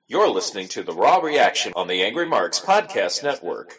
You're listening to the Raw Reaction on the Angry Marks Podcast Network.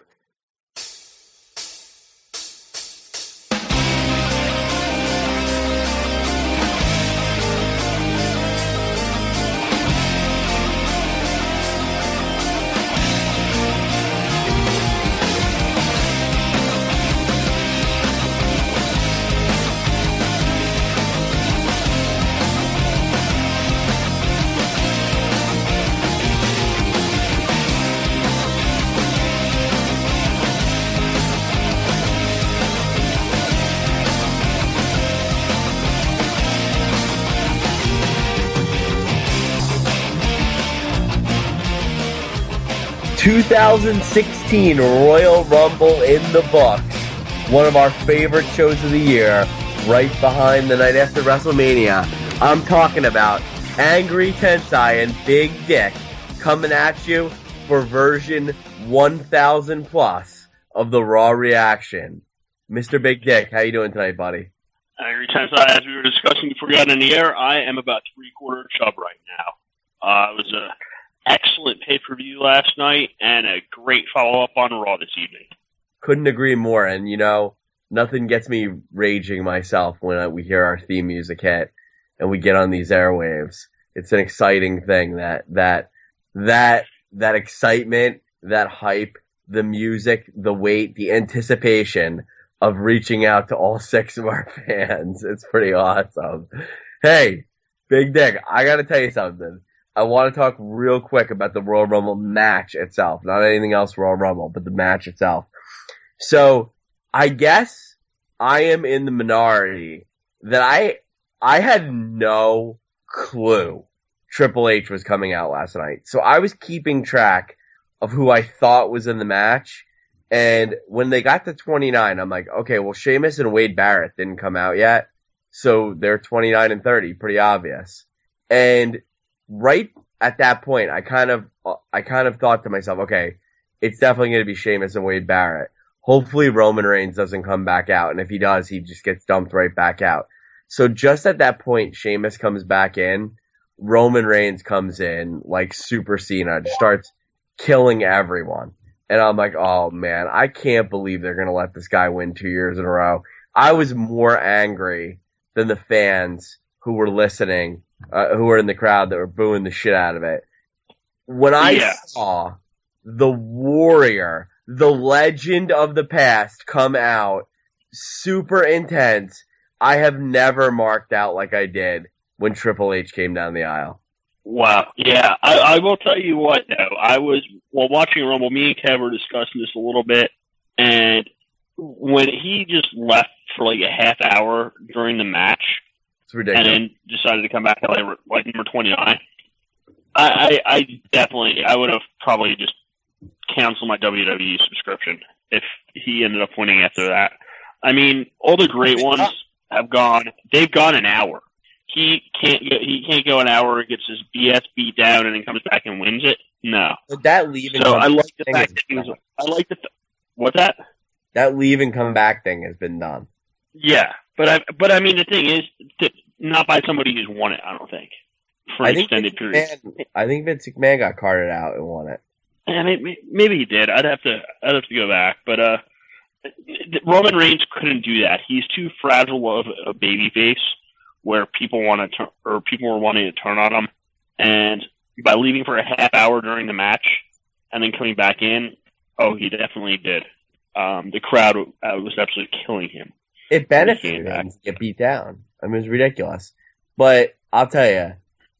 ...2016 Royal Rumble in the books. One of our favorite shows of the year, right behind the night after WrestleMania. I'm talking about Angry Tensai and Big Dick coming at you for version 1000 plus of the Raw Reaction. Mr. Big Dick, how you doing tonight, buddy? Angry Tensai, as we were discussing before we got in the air, I am about 3/4 chub right now. It was a excellent pay-per-view last night, and a great follow-up on Raw this evening. Couldn't agree more, and you know, nothing gets me raging myself when we hear our theme music hit, and we get on these airwaves. It's an exciting thing, that excitement, that hype, the music, the wait, the anticipation of reaching out to all 6 of our fans. It's pretty awesome. Hey, Big Dick, I gotta tell you something. I want to talk real quick about the Royal Rumble match itself. Not anything else Royal Rumble, but the match itself. So, I guess I am in the minority that I had no clue Triple H was coming out last night. So I was keeping track of who I thought was in the match. And when they got to 29, I'm like, okay, well, Sheamus and Wade Barrett didn't come out yet. So they're 29 and 30, pretty obvious. And right at that point, I kind of thought to myself, okay, it's definitely going to be Sheamus and Wade Barrett. Hopefully Roman Reigns doesn't come back out, and if he does, he just gets dumped right back out. So just at that point, Sheamus comes back in, Roman Reigns comes in like Super Cena, just starts killing everyone. And I'm like, oh man, I can't believe they're going to let this guy win 2 years in a row. I was more angry than the fans who were listening, who were in the crowd that were booing the shit out of it. When I saw the Warrior, the legend of the past, come out, super intense, I have never marked out like I did when Triple H came down the aisle. Wow. Yeah, I will tell you what, though. I was, while watching Rumble, me and Kev were discussing this a little bit, and when he just left for like a half hour during the match, it's ridiculous. And then decided to come back at like number 29. I definitely, I would have probably just canceled my WWE subscription if he ended up winning after that. I mean, all the great ones have gone. They've gone an hour. He can't go an hour, gets his BS beat down, and then comes back and wins it. No. But that leaving. So I like the fact that he was. I like the. What's that? That leave and come back thing has been done. Yeah, but I mean, the thing is, not by somebody who's won it. I don't think for an extended period. I think Vince McMahon got carted out and won it. Yeah, maybe he did. I'd have to go back, but Roman Reigns couldn't do that. He's too fragile of a babyface where people want to people were wanting to turn on him, and by leaving for a half hour during the match and then coming back in, he definitely did. The crowd was absolutely killing him. It benefited him to get beat down. I mean, it was ridiculous. But I'll tell you,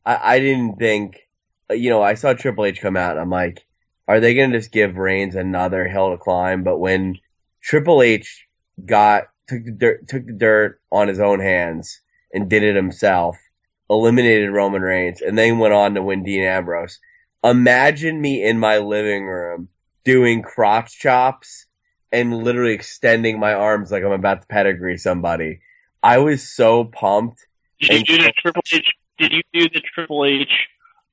I didn't think, I saw Triple H come out and I'm like, are they going to just give Reigns another hill to climb? But when Triple H took the dirt on his own hands and did it himself, eliminated Roman Reigns, and then went on to win Dean Ambrose, imagine me in my living room doing crotch chops and literally extending my arms like I'm about to pedigree somebody. I was so pumped. Did you do the Triple H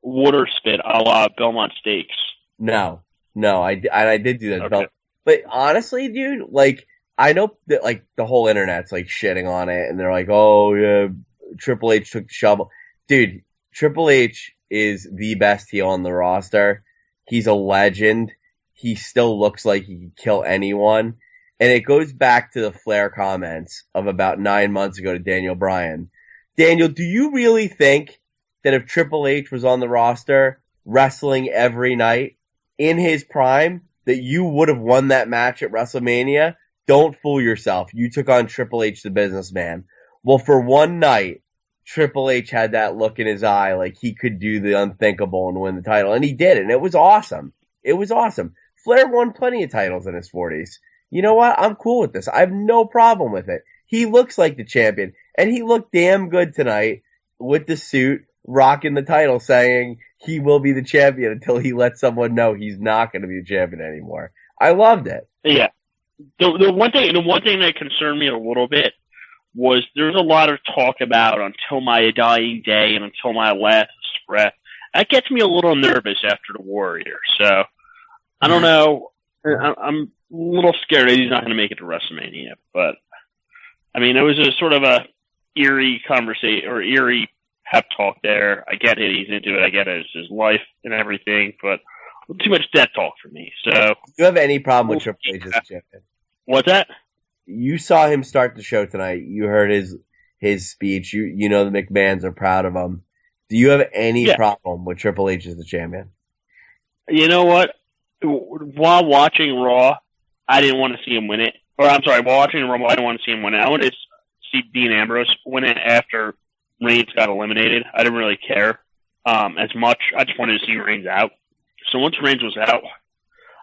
water spit a la Belmont Steaks? No, I did do that. Okay. But honestly, dude, like, I know that, like, the whole internet's, like, shitting on it, and they're like, oh, yeah, Triple H took the shovel. Dude, Triple H is the best heel on the roster. He's a legend. He still looks like he could kill anyone. And it goes back to the Flair comments of about 9 months ago to Daniel Bryan. Daniel, do you really think that if Triple H was on the roster wrestling every night in his prime, that you would have won that match at WrestleMania? Don't fool yourself. You took on Triple H, the businessman. Well, for one night, Triple H had that look in his eye like he could do the unthinkable and win the title. And he did, and it was awesome. It was awesome. Flair won plenty of titles in his 40s. You know what? I'm cool with this. I have no problem with it. He looks like the champion, and he looked damn good tonight with the suit, rocking the title, saying he will be the champion until he lets someone know he's not going to be the champion anymore. I loved it. Yeah. The one thing that concerned me a little bit was there's a lot of talk about until my dying day and until my last breath. That gets me a little nervous after the Warrior. So I don't know. I'm a little scared that he's not going to make it to WrestleMania. But I mean, it was a sort of a eerie conversation or eerie pep talk there. I get it. He's into it. I get it. It's his life and everything. But too much death talk for me. So do you have any problem with Triple H as champion? What's that? You saw him start the show tonight. You heard his speech. You know the McMahons are proud of him. Do you have any problem with Triple H as the champion? You know what? While watching Raw, I didn't want to see him win it. Or I'm sorry, while watching Raw, I didn't want to see him win it. I wanted to see Dean Ambrose win it after Reigns got eliminated. I didn't really care as much. I just wanted to see Reigns out. So once Reigns was out,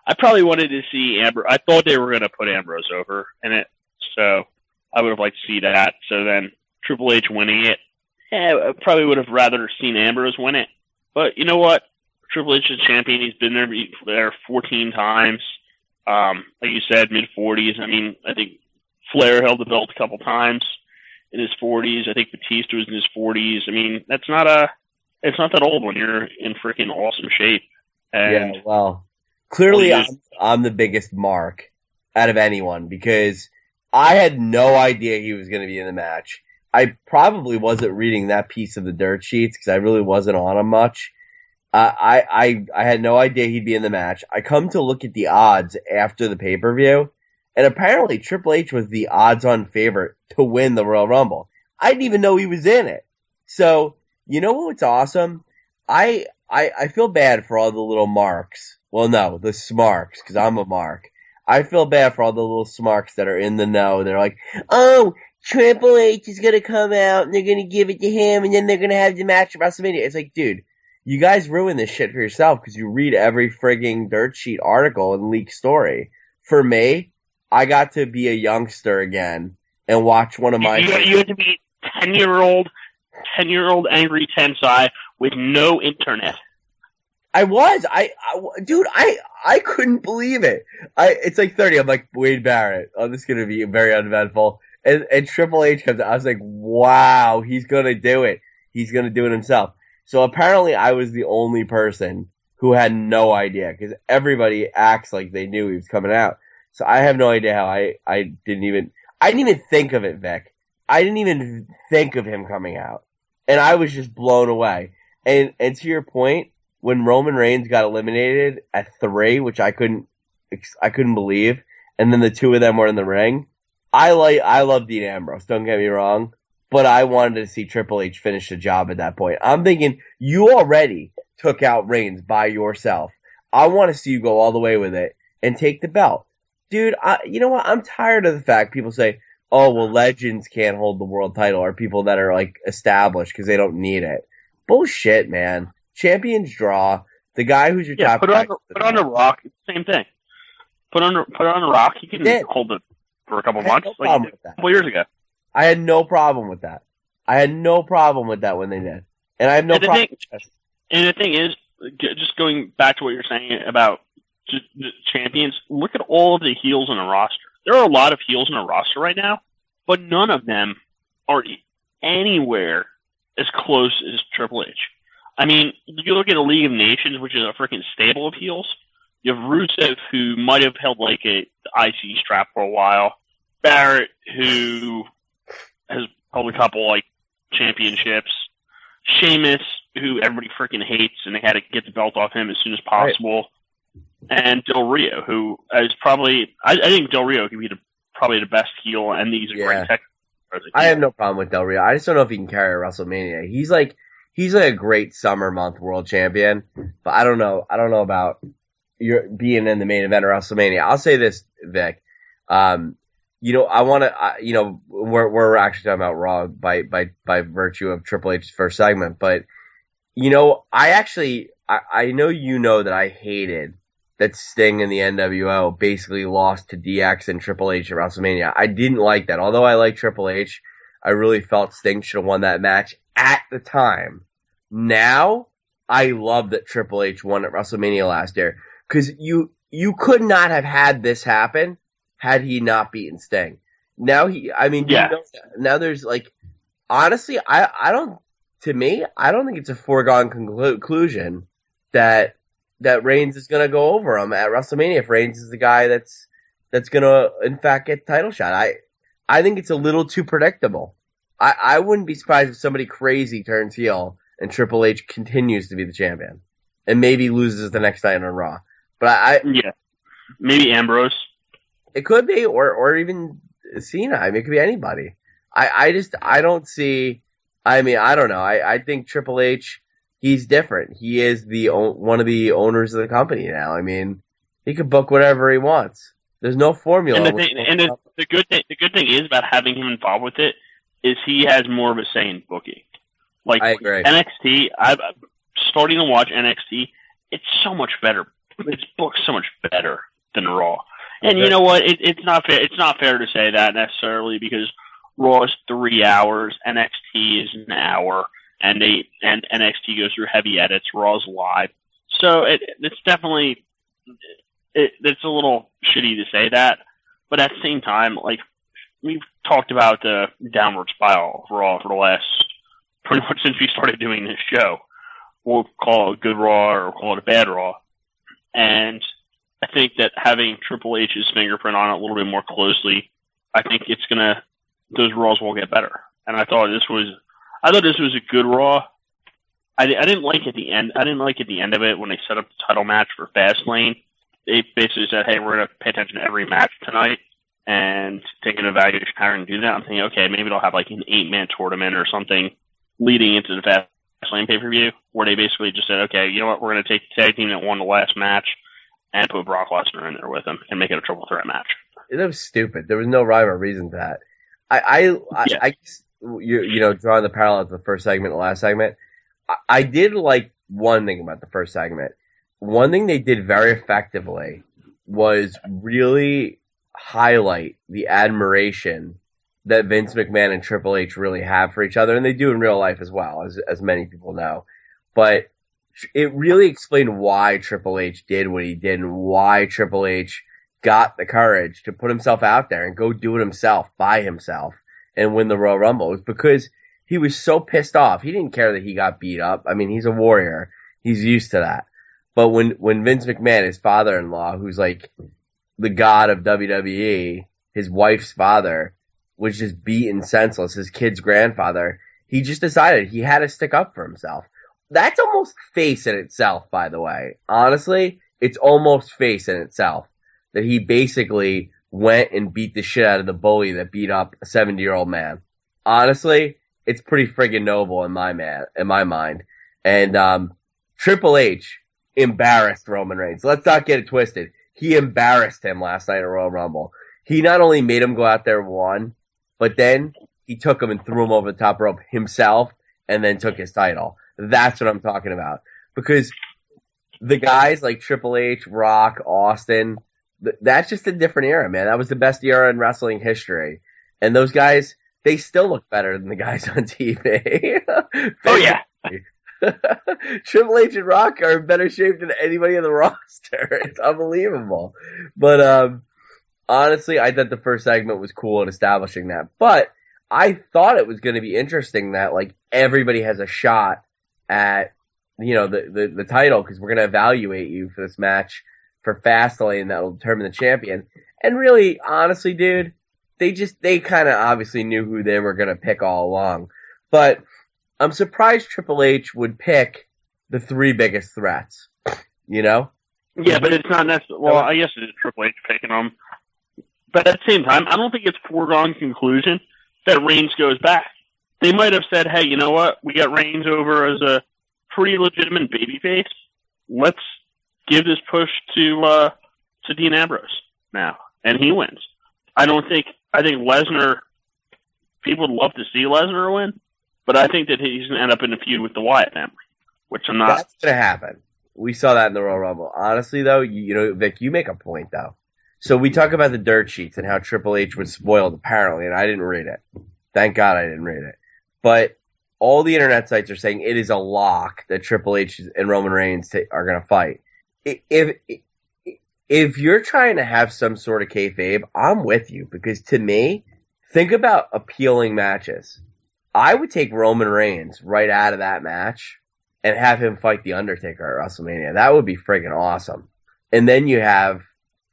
I probably wanted to see Ambrose. I thought they were going to put Ambrose over in it, so I would have liked to see that. So then Triple H winning it, I probably would have rather seen Ambrose win it. But you know what? Triple H is champion. He's been there 14 times. Like you said, mid-40s. I mean, I think Flair held the belt a couple times in his 40s. I think Batista was in his 40s. I mean, it's not that old when you're in freaking awesome shape. And yeah, well, clearly I'm the biggest mark out of anyone because I had no idea he was going to be in the match. I probably wasn't reading that piece of the dirt sheets because I really wasn't on him much. I had no idea he'd be in the match. I come to look at the odds after the pay-per-view, and apparently Triple H was the odds-on favorite to win the Royal Rumble. I didn't even know he was in it. So, you know what's awesome? I feel bad for all the little marks. Well, no, the smarks, because I'm a mark. I feel bad for all the little smarks that are in the know. They're like, oh, Triple H is going to come out, and they're going to give it to him, and then they're going to have the match at WrestleMania. It's like, dude, you guys ruin this shit for yourself because you read every frigging dirt sheet article and leak story. For me, I got to be a youngster again and watch one of my... You had to be 10-year-old angry Tensai with no internet. I was. Dude, I couldn't believe it. It's like 30. I'm like, Wade Barrett. Oh, this is going to be very uneventful. And Triple H comes out. I was like, wow, he's going to do it. He's going to do it himself. So apparently I was the only person who had no idea because everybody acts like they knew he was coming out. So I have no idea how I didn't even think of it, Vic. I didn't even think of him coming out. And I was just blown away. And to your point, when Roman Reigns got eliminated at 3, which I couldn't believe, and then the two of them were in the ring, I love Dean Ambrose, don't get me wrong, but I wanted to see Triple H finish the job at that point. I'm thinking, you already took out Reigns by yourself. I want to see you go all the way with it and take the belt. Dude, you know what? I'm tired of the fact people say, oh, well, legends can't hold the world title, or people that are, like, established because they don't need it. Bullshit, man. Champions draw. The guy who's your top guy. Put on the Rock. Same thing. Put on the Rock. He can hold it for a couple months. No problem with that. A couple years ago. I had no problem with that. I had no problem with that when they did. And I have no problem with that. And the thing is, just going back to what you're saying about the champions, look at all of the heels in the roster. There are a lot of heels in the roster right now, but none of them are anywhere as close as Triple H. I mean, you look at the League of Nations, which is a freaking stable of heels. You have Rusev, who might have held like the IC strap for a while. Barrett, who has held a couple like championships. Sheamus, who everybody freaking hates, and they had to get the belt off him as soon as possible. Right. And Del Rio, who is probably, I think Del Rio could be probably the best heel, and he's a great tech. I have no problem with Del Rio. I just don't know if he can carry a WrestleMania. He's like a great summer month world champion, but I don't know about being in the main event of WrestleMania. I'll say this, Vic. I want to, we're actually talking about Raw by virtue of Triple H's first segment, but, I know that I hated that Sting and the NWO basically lost to DX and Triple H at WrestleMania. I didn't like that. Although I like Triple H, I really felt Sting should have won that match at the time. Now, I love that Triple H won at WrestleMania last year, because you could not have had this happen had he not beaten Sting. Now now there's honestly, I don't think it's a foregone conclusion that Reigns is going to go over him at WrestleMania if Reigns is the guy that's going to, in fact, get the title shot. I think it's a little too predictable. I wouldn't be surprised if somebody crazy turns heel and Triple H continues to be the champion and maybe loses the next night on Raw. But maybe Ambrose. It could be, or even Cena. I mean, it could be anybody. I don't see. I mean, I don't know. I think Triple H, he's different. He is one of the owners of the company now. I mean, he can book whatever he wants. There's no formula. The good thing is about having him involved with it is he has more of a say in booking. Like I agree. NXT, I'm starting to watch NXT. It's so much better. It's booked so much better than Raw. And you know what? It's not fair. It's not fair to say that necessarily, because Raw is 3 hours, NXT is an hour, and NXT goes through heavy edits. Raw's live, so it's definitely it's a little shitty to say that, but at the same time, like, we've talked about the downward spiral of Raw for the last pretty much since we started doing this show. We'll call it a good Raw or call it a bad Raw, and I think that having Triple H's fingerprint on it a little bit more closely, I think those Raws will get better. And I thought this was a good Raw. I didn't like at the end. I didn't like at the end of it when they set up the title match for Fastlane. They basically said, "Hey, we're going to pay attention to every match tonight and take an evaluation how we're going to do that." I'm thinking, okay, maybe they'll have like an 8-man tournament or something leading into the Fastlane pay-per-view, where they basically just said, "Okay, you know what? We're going to take the tag team that won the last match and put Brock Lesnar in there with him and make it a triple threat match." That was stupid. There was no rhyme or reason to that. I drawing the parallel to the first segment and the last segment, I did like one thing about the first segment. One thing they did very effectively was really highlight the admiration that Vince McMahon and Triple H really have for each other, and they do in real life as well, as many people know. But it really explained why Triple H did what he did and why Triple H got the courage to put himself out there and go do it himself, by himself, and win the Royal Rumble. It was because he was so pissed off. He didn't care that he got beat up. I mean, he's a warrior. He's used to that. But when Vince McMahon, his father-in-law, who's like the god of WWE, his wife's father, was just beaten senseless, his kid's grandfather, he just decided he had to stick up for himself. That's almost face in itself, by the way. Honestly, it's almost face in itself. That he basically went and beat the shit out of the bully that beat up a 70-year-old man. Honestly, it's pretty friggin' noble in my mind. And Triple H embarrassed Roman Reigns. Let's not get it twisted. He embarrassed him last night at Royal Rumble. He not only made him go out there and won, but then he took him and threw him over the top rope himself and then took his title. That's what I'm talking about. Because the guys like Triple H, Rock, Austin, that's just a different era, man. That was the best era in wrestling history. And those guys, they still look better than the guys on TV. Oh, yeah. Triple H and Rock are in better shape than anybody in the roster. It's unbelievable. But honestly, I thought the first segment was cool in establishing that. But I thought it was going to be interesting that, like, everybody has a shot at, the title, because we're going to evaluate you for this match for Fastlane that will determine the champion. And really, honestly, dude, they kind of obviously knew who they were going to pick all along. But I'm surprised Triple H would pick the 3 biggest threats. You know? Yeah, but it's not necessarily. Well, I guess it's Triple H picking them. But at the same time, I don't think it's foregone conclusion that Reigns goes back. They might have said, hey, you know what? We got Reigns over as a pretty legitimate babyface. Let's give this push to Dean Ambrose now. And he wins. I think Lesnar, people would love to see Lesnar win, but I think that he's going to end up in a feud with the Wyatt family, which I'm not. That's going to happen. We saw that in the Royal Rumble. Honestly, though, you know, Vic, you make a point, though. So we talk about the dirt sheets and how Triple H was spoiled, apparently, and I didn't read it. Thank God I didn't read it. But all the internet sites are saying it is a lock that Triple H and Roman Reigns are going to fight. If you're trying to have some sort of kayfabe, I'm with you. Because to me, think about appealing matches. I would take Roman Reigns right out of that match and have him fight The Undertaker at WrestleMania. That would be friggin' awesome. And then you have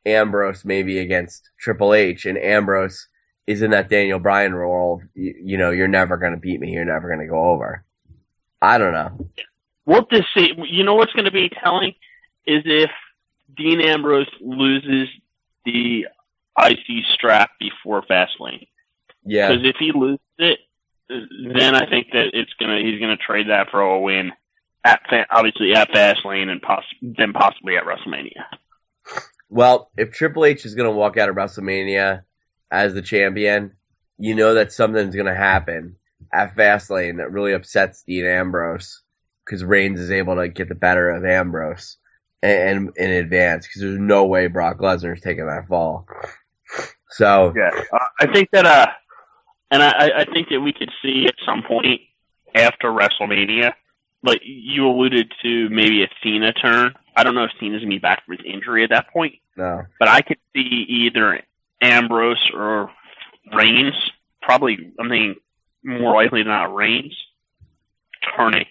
Ambrose maybe against Triple H, and Ambrose is in that Daniel Bryan role. You know, you're never going to beat me. You're never going to go over. I don't know. What this see? You know what's going to be telling is if Dean Ambrose loses the IC strap before Fastlane. Yeah. Because if he loses it, then I think that he's gonna trade that for a win obviously at Fastlane and then possibly at WrestleMania. Well, if Triple H is going to walk out of WrestleMania as the champion, you know that something's going to happen at Fastlane that really upsets Dean Ambrose because Reigns is able to get the better of Ambrose and in advance because there's no way Brock Lesnar's taking that fall. So yeah, I think that and I think that we could see at some point after WrestleMania, like you alluded to, maybe a Cena turn. I don't know if Cena's going to be back from his injury at that point. No. But I could see either Ambrose or Reigns, probably, I mean, more likely than not Reigns, turning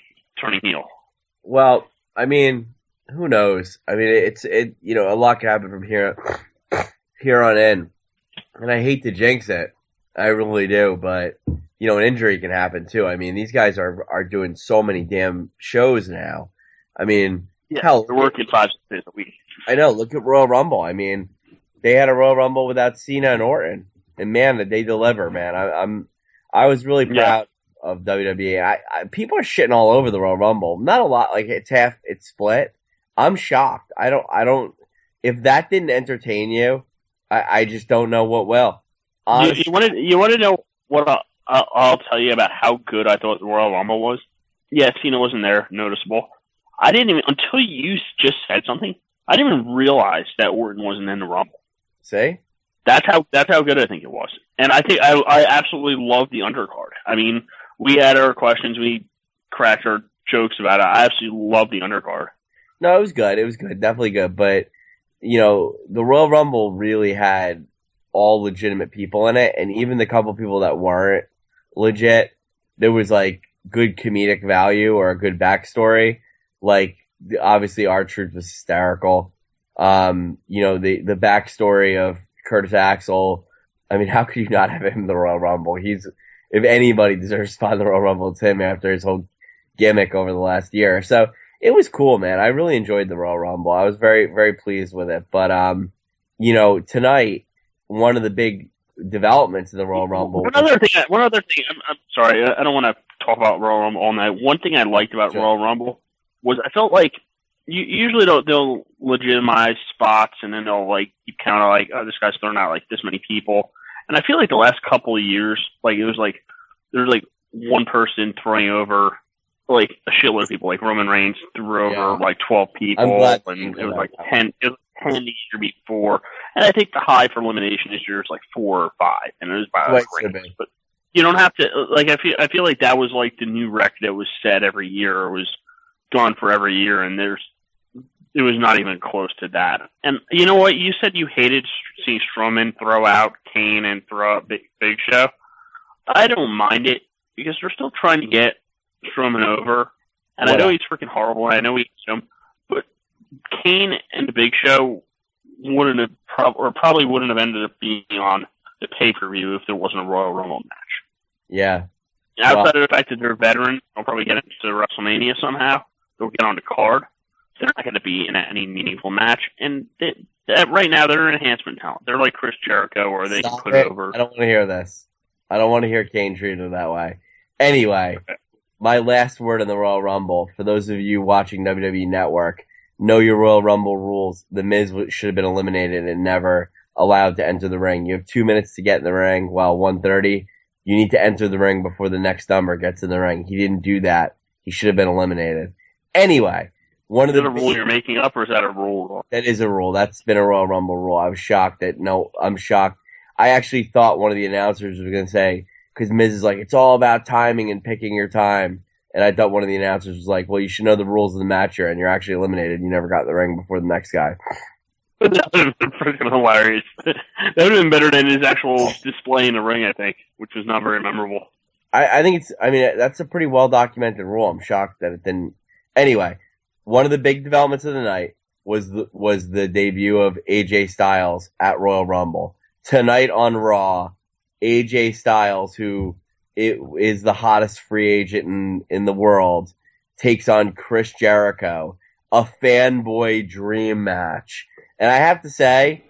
heel. Well, I mean, who knows? I mean, you know, a lot can happen from here on in. And I hate to jinx it. I really do, but you know, an injury can happen too. I mean, these guys are doing so many damn shows now. I mean, yeah, hell, they're working 5 days a week. I know. Look at Royal Rumble. I mean, they had a Royal Rumble without Cena and Orton, and man, did they deliver, man. I was really proud of WWE. People are shitting all over the Royal Rumble. Not a lot. Like it's split. I'm shocked. I don't. If that didn't entertain you, I just don't know what will. You want to know what I'll tell you about how good I thought the Royal Rumble was? Yeah, Cena wasn't there, noticeable. I didn't even, until you just said something, I didn't even realize that Orton wasn't in the Rumble. See? That's how good I think it was. And I think I absolutely love the undercard. I mean, we had our questions, we cracked our jokes about it. I absolutely love the undercard. No, it was good. It was good. Definitely good. But, you know, the Royal Rumble really had all legitimate people in it, and even the couple people that weren't legit, there was like good comedic value or a good backstory. Like obviously R-Truth was hysterical. You know, the backstory of Curtis Axel. I mean, how could you not have him in the Royal Rumble? If anybody deserves to spot in the Royal Rumble, it's him after his whole gimmick over the last year. So it was cool, man. I really enjoyed the Royal Rumble. I was very, very pleased with it. But you know, tonight, one of the big developments of the Royal Rumble. One other thing. I'm sorry. I don't want to talk about Royal Rumble all night. One thing I liked about Royal Rumble was I felt like usually they'll legitimize spots and then they'll like keep kind of like, oh, this guy's throwing out like this many people. And I feel like the last couple of years, like it was like there's like one person throwing over like a shitload of people. Like Roman Reigns threw over like 12 people, and it was like 10. It was 10 the year before, and I think the high for elimination this year is like 4 or 5, and it was by Reigns. But you don't have to like. I feel like that was like the new record that was set every year, or was gone for every year, and it was not even close to that. And you know what? You said you hated seeing Strowman throw out Kane and throw out Big Show. I don't mind it because they're still trying to get Strowman over, and I know he's freaking horrible. I know he's him, but Kane and the Big Show probably wouldn't have ended up being on the pay-per-view if there wasn't a Royal Rumble match. Yeah. Outside of the fact that they're veterans, they'll probably get into WrestleMania somehow. They'll get on the card. They're not going to be in any meaningful match. And right now, they're an enhancement talent. They're like Chris Jericho, or they can put it over. I don't want to hear this. I don't want to hear Kane treated that way. Anyway, my last word in the Royal Rumble, for those of you watching WWE Network, know your Royal Rumble rules. The Miz should have been eliminated and never allowed to enter the ring. You have 2 minutes to get in the ring, 1:30. You need to enter the ring before the next number gets in the ring. He didn't do that. He should have been eliminated. Anyway, is that a rule you're making up, or is that a rule? That is a rule. That's been a Royal Rumble rule. I was shocked I'm shocked. I actually thought one of the announcers was going to say, because Miz is like, it's all about timing and picking your time. And I thought one of the announcers was like, well, you should know the rules of the match here, and you're actually eliminated. You never got in the ring before the next guy. That would have been freaking hilarious. That would have been better than his actual display in the ring, I think, which was not very memorable. I think that's a pretty well documented rule. I'm shocked that it didn't. Anyway, one of the big developments of the night was the debut of AJ Styles at Royal Rumble. Tonight on Raw, AJ Styles, who is the hottest free agent in the world, takes on Chris Jericho, a fanboy dream match. And I have to say,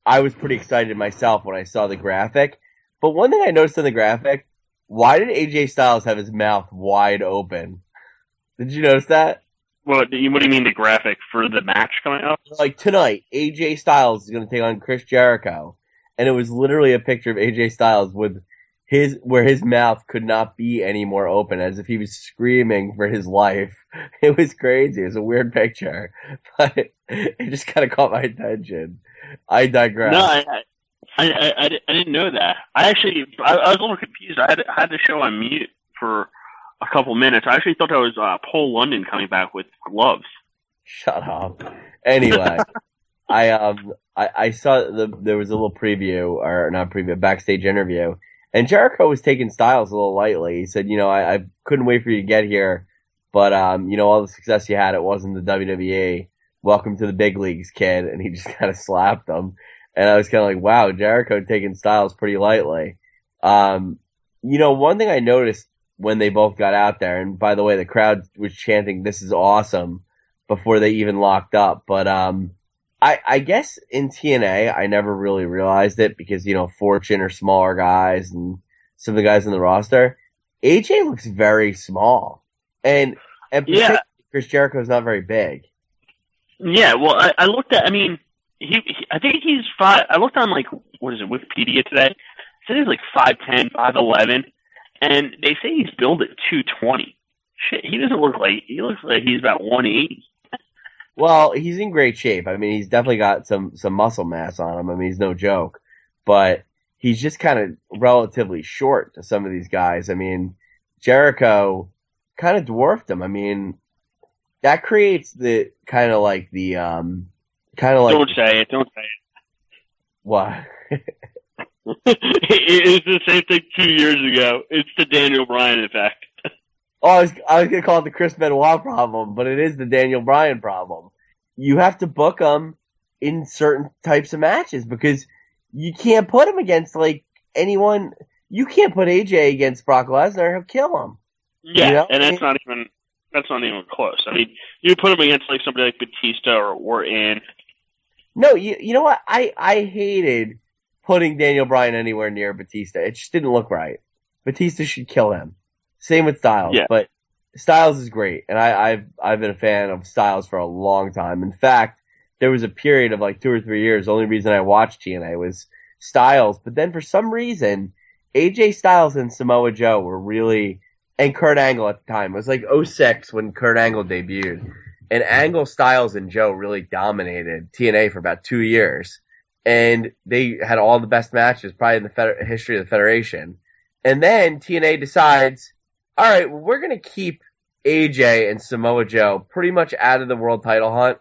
I was pretty excited myself when I saw the graphic. But one thing I noticed in the graphic, why did AJ Styles have his mouth wide open? Did you notice that? What do you mean, the graphic for the match coming up? Like tonight, AJ Styles is going to take on Chris Jericho. And it was literally a picture of AJ Styles with where his mouth could not be any more open, as if he was screaming for his life. It was crazy. It was a weird picture, but it just kind of caught my attention. I digress. No, I didn't know that. I was a little confused. I had the show on mute for a couple minutes. I actually thought that was Paul London coming back with gloves. Shut up. Anyway, I saw there was a little preview, or not preview, backstage interview. And Jericho was taking Styles a little lightly. He said, I couldn't wait for you to get here, but, all the success you had, it wasn't the WWE. Welcome to the big leagues, kid. And he just kind of slapped him. And I was kind of like, wow, Jericho taking Styles pretty lightly. One thing I noticed when they both got out there, and by the way, the crowd was chanting, "This is awesome," before they even locked up. But, I guess in TNA, I never really realized it because, Fortune are smaller guys and some of the guys in the roster. AJ looks very small. And Chris Jericho's not very big. Yeah, well, I looked at, I think he's 5, I looked on, Wikipedia today. It said he's 5'10", 5'11", and they say he's billed at 220. Shit, he looks like he's about 180. Well, he's in great shape. He's definitely got some muscle mass on him. He's no joke. But he's just kind of relatively short to some of these guys. Jericho kind of dwarfed him. That creates the don't say it. What? It's the same thing 2 years ago. It's the Daniel Bryan effect. Oh, I was going to call it the Chris Benoit problem, but it is the Daniel Bryan problem. You have to book him in certain types of matches because you can't put him against, anyone. You can't put AJ against Brock Lesnar. He'll kill him. Yeah, and that's not even close. You put him against, somebody like Batista or Orton. No, you know what? I hated putting Daniel Bryan anywhere near Batista. It just didn't look right. Batista should kill him. Same with Styles, but Styles is great, and I've been a fan of Styles for a long time. In fact, there was a period of 2 or 3 years. The only reason I watched TNA was Styles, but then for some reason, AJ Styles and Samoa Joe were really, and Kurt Angle at the time. It was 06 when Kurt Angle debuted, and Angle, Styles, and Joe really dominated TNA for about 2 years, and they had all the best matches probably in the history of the Federation. And then TNA decides, all right, well, we're going to keep AJ and Samoa Joe pretty much out of the world title hunt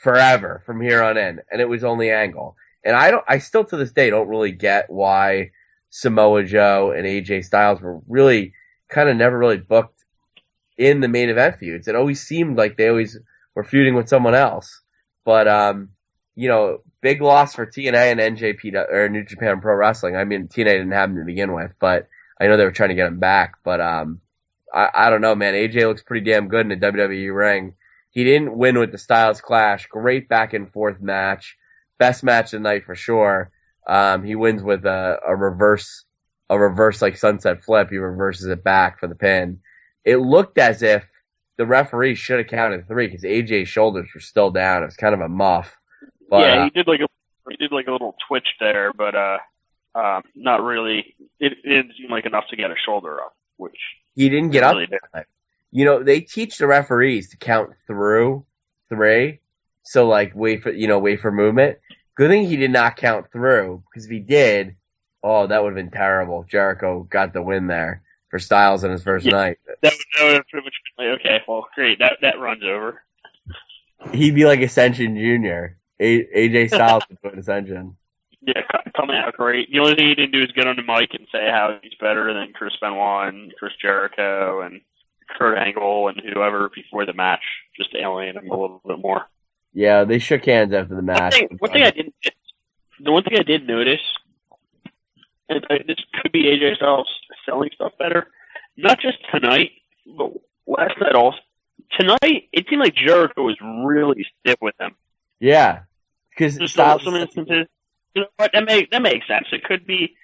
forever from here on in. And it was only Angle. And I still to this day don't really get why Samoa Joe and AJ Styles were really kind of never really booked in the main event feuds. It always seemed like they always were feuding with someone else. But, big loss for TNA and NJP or New Japan Pro Wrestling. TNA didn't have them to begin with, but I know they were trying to get him back, but I don't know, man. AJ looks pretty damn good in a WWE ring. He didn't win with the Styles Clash. Great back and forth match. Best match of the night for sure. He wins with a reverse like sunset flip. He reverses it back for the pin. It looked as if the referee should have counted 3 because AJ's shoulders were still down. It was kind of a muff. But, yeah, he did like a little twitch there, but not really. It didn't seem like enough to get a shoulder up, which he didn't get up. Really did. You know, they teach the referees to count through 3. So like wait for movement. Good thing he did not count through, because if he did, oh, that would have been terrible. Jericho got the win there for Styles in his first night. That would have pretty much been like, okay, well, great, that run's over. He'd be like Ascension Jr. AJ Styles would put Ascension. Yeah, coming out great. The only thing he didn't do is get on the mic and say how he's better than Chris Benoit and Chris Jericho and Kurt Angle and whoever before the match, just to alienate him a little bit more. Yeah, they shook hands after the match. The one thing I did notice, and this could be AJ Styles selling stuff better, not just tonight, but last night also. Tonight, it seemed like Jericho was really stiff with him. Yeah, because Styles, some instances, you know what, that makes sense. It could be,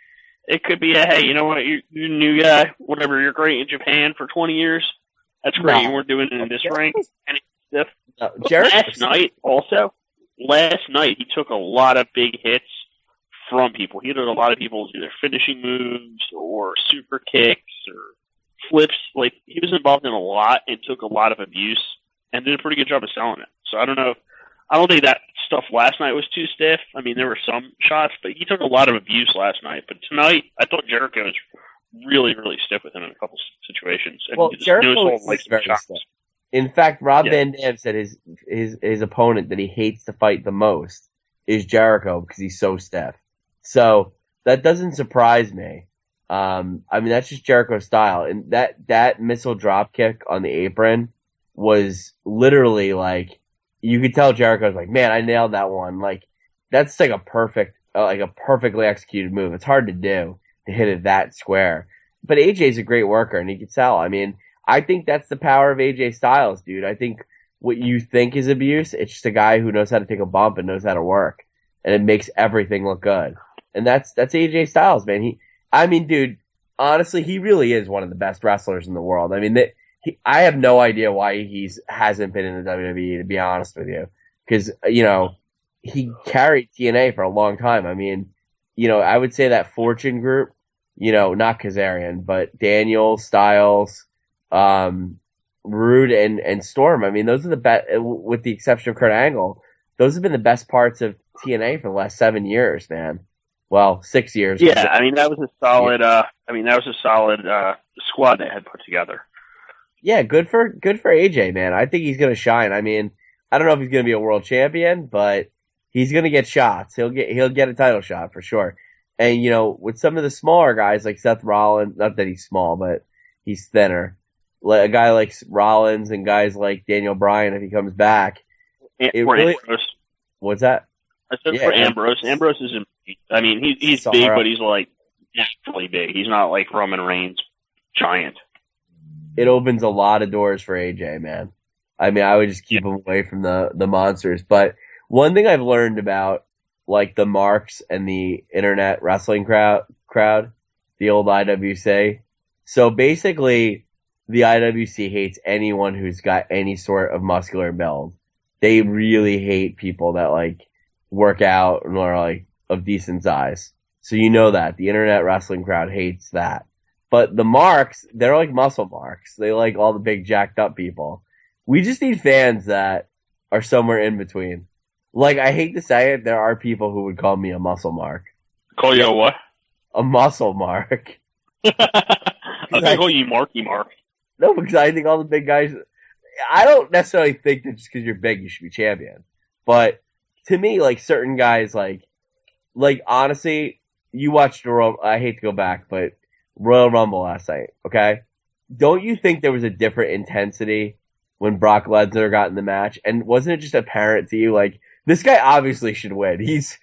hey, you know what, you're a new guy, whatever, you're great in Japan for 20 years. That's great. No. We're doing it in this ring. And it's stiff. Last night, he took a lot of big hits from people. He did a lot of people's either finishing moves or super kicks or flips. Like, he was involved in a lot and took a lot of abuse and did a pretty good job of selling it. So I don't know. I don't think that stuff last night was too stiff. I mean, there were some shots, but he took a lot of abuse last night. But tonight, I thought Jericho was really, really stiff with him in a couple situations. And well, Jericho is very stiff. In fact, Rob Van Dam said his opponent that he hates to fight the most is Jericho because he's so stiff. So that doesn't surprise me. I mean, that's just Jericho's style. And that missile drop kick on the apron was literally like, you could tell Jericho's like, man, I nailed that one. Like, that's like a perfectly executed move. It's hard to do, to hit it that square. But AJ's a great worker and he can sell. I mean, I think that's the power of AJ Styles, dude. I think what you think is abuse, it's just a guy who knows how to take a bump and knows how to work. And it makes everything look good. And that's AJ Styles, man. Dude, honestly, he really is one of the best wrestlers in the world. I mean, I have no idea why he hasn't been in the WWE, to be honest with you. Because, you know, he carried TNA for a long time. I mean, you know, I would say that Fortune group, you know, not Kazarian, but Daniel, Styles, Rude and Storm. I mean, those are the best, with the exception of Kurt Angle, those have been the best parts of TNA for the last 7 years, man. Well, 6 years. Yeah, I mean, that was a solid, squad they had put together. Yeah, good for AJ, man. I think he's going to shine. I mean, I don't know if he's going to be a world champion, but he's going to get shots. He'll get a title shot for sure. And, you know, with some of the smaller guys like Seth Rollins, not that he's small, but he's thinner. A guy like Rollins and guys like Daniel Bryan, if he comes back. Ambrose. What's that? I said for Ambrose. Ambrose is, I mean, he's big, but he's like naturally big. He's not like Roman Reigns, giant. It opens a lot of doors for AJ, man. I mean, I would just keep him away from the monsters. But one thing I've learned about, like, the Marks and the internet wrestling crowd, the old IWC. So basically, the IWC hates anyone who's got any sort of muscular build. They really hate people that, like, work out and are, like, of decent size. So you know that. The internet wrestling crowd hates that. But the Marks, they're like muscle marks. They like all the big jacked up people. We just need fans that are somewhere in between. Like, I hate to say it, there are people who would call me a muscle mark. Call you a what? A muscle mark. I call you Marky Mark. No, because I think all the big guys, I don't necessarily think that just because you're big, you should be champion. But to me, like, certain guys, like honestly, you watched I hate to go back, but Royal Rumble last night, okay? Don't you think there was a different intensity when Brock Lesnar got in the match? And wasn't it just apparent to you, like, this guy obviously should win. He's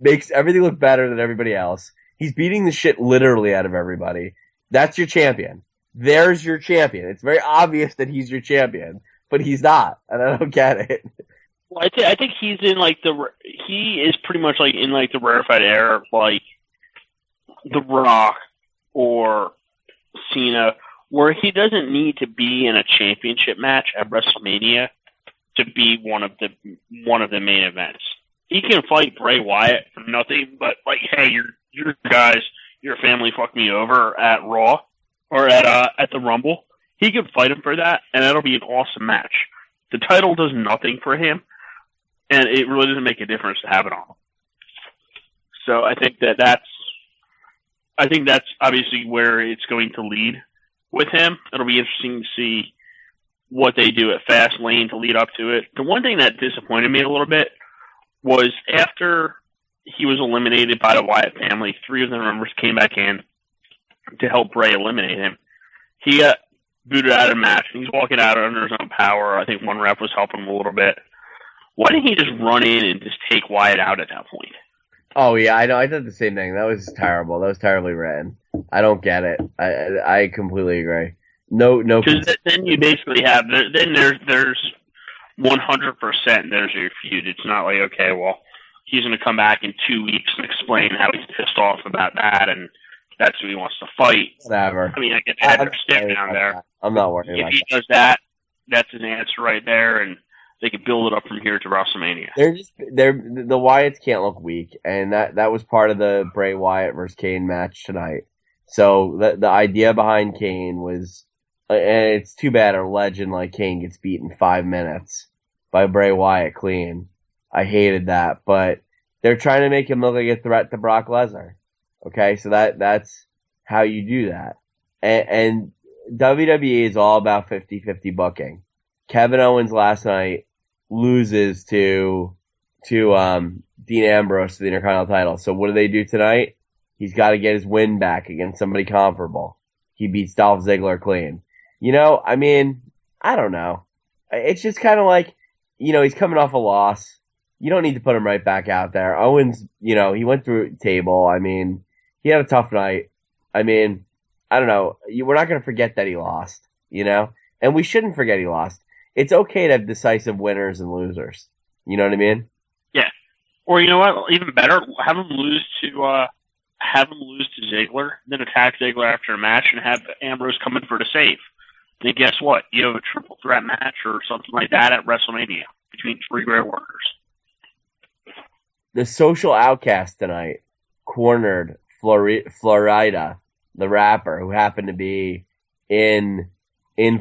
makes everything look better than everybody else. He's beating the shit literally out of everybody. That's your champion. There's your champion. It's very obvious that he's your champion, but he's not, and I don't get it. Well, I think he's in like he is pretty much like in like the rarefied air of like The Rock or Cena, where he doesn't need to be in a championship match at WrestleMania to be one of the main events. He can fight Bray Wyatt for nothing, but like, hey, your guys, your family fucked me over at Raw or at the Rumble. He can fight him for that, and that'll be an awesome match. The title does nothing for him, and it really doesn't make a difference to have it on him. So I think that's obviously where it's going to lead with him. It'll be interesting to see what they do at Fastlane to lead up to it. The one thing that disappointed me a little bit was after he was eliminated by the Wyatt family, 3 of the members came back in to help Bray eliminate him. He got booted out of the match, and he's walking out under his own power. I think one ref was helping him a little bit. Why didn't he just run in and just take Wyatt out at that point? Oh, yeah, I know. I did the same thing. That was terrible. That was terribly written. I don't get it. I completely agree. No. Because then you basically have, then there's 100% there's your feud. It's not like, okay, well, he's going to come back in 2 weeks and explain how he's pissed off about that, and that's who he wants to fight. Whatever. I mean, I get that. They're staring down there. I'm not worried about that. If he does that, that's his answer right there, and they can build it up from here to WrestleMania. The Wyatts can't look weak, and that was part of the Bray Wyatt versus Kane match tonight. So the idea behind Kane was, and it's too bad a legend like Kane gets beat in 5 minutes by Bray Wyatt clean. I hated that, but they're trying to make him look like a threat to Brock Lesnar. Okay, so that's how you do that. And WWE is all about 50-50 booking. Kevin Owens last night loses to Dean Ambrose to the Intercontinental title. So what do they do tonight? He's got to get his win back against somebody comparable. He beats Dolph Ziggler clean. I mean, I don't know. It's just kind of like, he's coming off a loss. You don't need to put him right back out there. Owens, he went through a table. I mean, he had a tough night. I mean, I don't know. We're not going to forget that he lost, and we shouldn't forget he lost. It's okay to have decisive winners and losers. You know what I mean? Yeah. Or you know what? Even better, have him lose to Ziggler, then attack Ziggler after a match, and have Ambrose come in for the save. Then guess what? You have a triple threat match or something like that at WrestleMania between 3 great workers. The Social Outcast tonight cornered Florida, the rapper, who happened to be in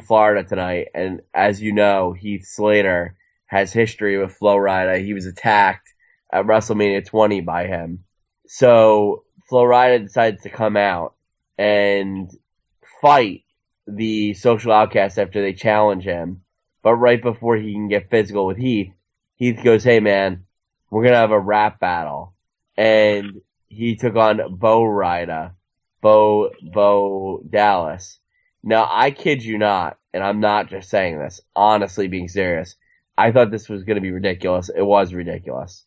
Florida tonight. And as you know, Heath Slater has history with Flo Rida. He was attacked at WrestleMania 20 by him. So Flo Rida decides to come out and fight the Social Outcast after they challenge him. But right before he can get physical with Heath goes, hey man, we're going to have a rap battle. And he took on Bo Dallas. Now, I kid you not, and I'm not just saying this, honestly being serious, I thought this was going to be ridiculous. It was ridiculous.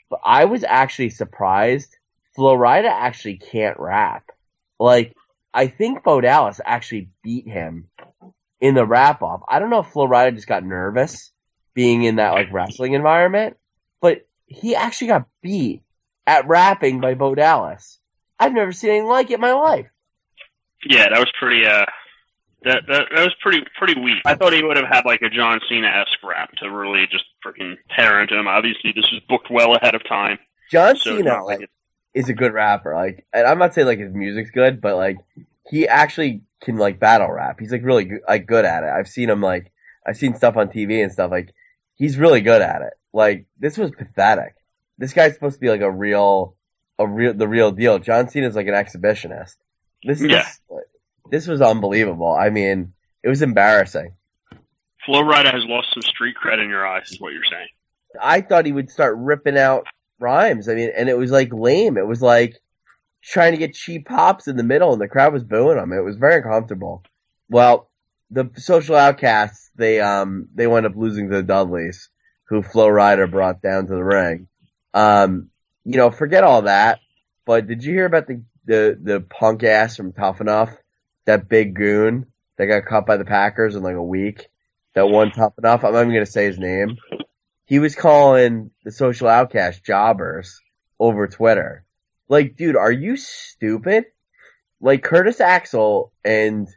But I was actually surprised. Flo Rida actually can't rap. Like, I think Bo Dallas actually beat him in the rap-off. I don't know if Flo Rida just got nervous being in that, like, wrestling environment, but he actually got beat at rapping by Bo Dallas. I've never seen anything like it in my life. Yeah, that was pretty, that was pretty weak. I thought he would have had like a John Cena-esque rap to really just freaking tear into him. Obviously, this was booked well ahead of time. John Cena is a good rapper. Like, and I'm not saying like his music's good, but like he actually can like battle rap. He's like really good at it. I've seen stuff on TV and stuff. Like, he's really good at it. Like, this was pathetic. This guy's supposed to be like the real deal. John Cena's like an exhibitionist. This was unbelievable. I mean, it was embarrassing. Flo Rida has lost some street cred in your eyes, is what you're saying. I thought he would start ripping out rhymes. I mean, and it was like lame. It was like trying to get cheap pops in the middle, and the crowd was booing him. It was very uncomfortable. Well, the Social Outcasts, they wound up losing to the Dudleys, who Flo Rida brought down to the ring. Forget all that. But did you hear about the punk ass from Tough Enough that big goon that got caught by the Packers in like a week, that won Tough Enough. I'm not even going to say his name. He was calling the social outcast jobbers over Twitter. Like, dude, are you stupid? Like, Curtis Axel and